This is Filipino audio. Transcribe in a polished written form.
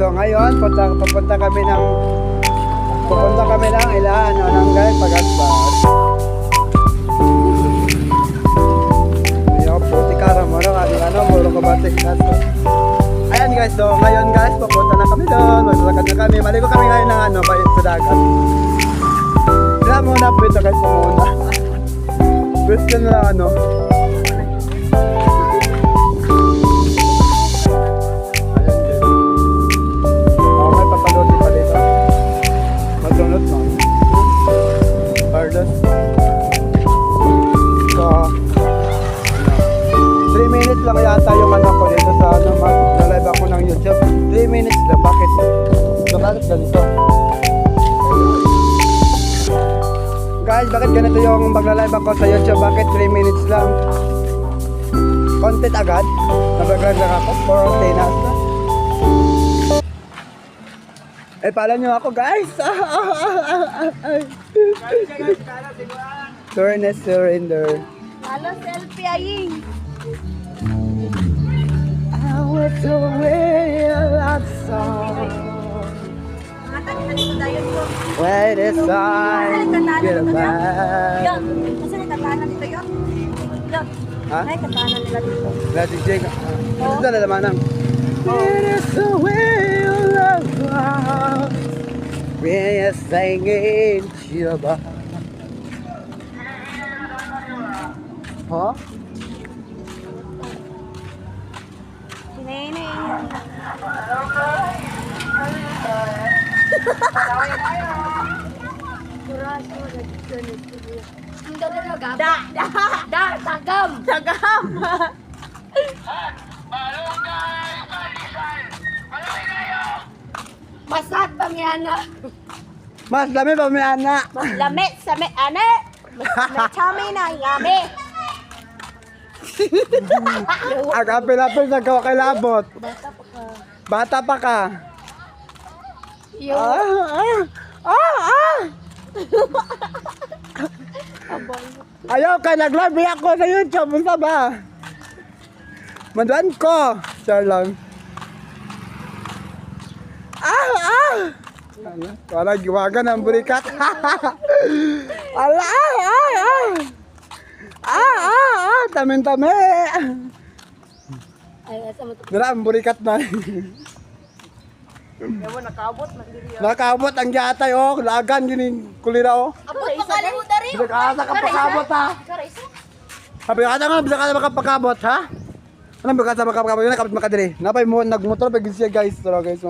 So ngayon, pupunta kami ng Ilaan, Barangay Pagaspas. Ayan, puti ka mo muro ko batik kaso. Ayan guys, so ngayon guys, pupunta na kami doon. Maglalakad na kami. Maligo kami ngayon ng bayan sa dagat. Kaya muna po ito guys, muna. Gusto na lang yata yung ko dito sa mag-live ako ng YouTube. 3 minutes lang. Bakit? So, bakit ganito? Guys, bakit ganito yung mag-live ako sa YouTube? Bakit 3 minutes lang? Content agad? Nabaglag lang ako? 4 tenas na? Pala nyo ako guys! Surrender. Halo, selfie aying! What's away a love song where the sun get back. Yon, kasi natatanan nito yon. Yon. Ha? Ay, tatanan nila dito. Lati Jake. Ito na lamanang. It is the way you love when you're singing Shiba. Huh? Nene. Tagam. Masat pamiyana. Mas dami pa may anak. Mas lamit sa may ane. Mas chami na yami. Agapil-apil na gawa kay labot. Bata pa ka. Yo. Ayaw ka, nag-live ako sa YouTube. Munta ba? Maduan ko. Char lang. Wala giwagan ang burikat. Ala, tamin-tami. Nara, ang burikat na. Nakabot ang yatay, lagan yun kulira, Abot pagaling mo dari. Bisa ka kapakabot, ha? Sabi ka nga, bisa ka makapakabot, ha? Anong bisa ka makapakabot? Yun, nakabot makadiri. Napay mo, nagmotor, pag siya, guys. Tara, guys,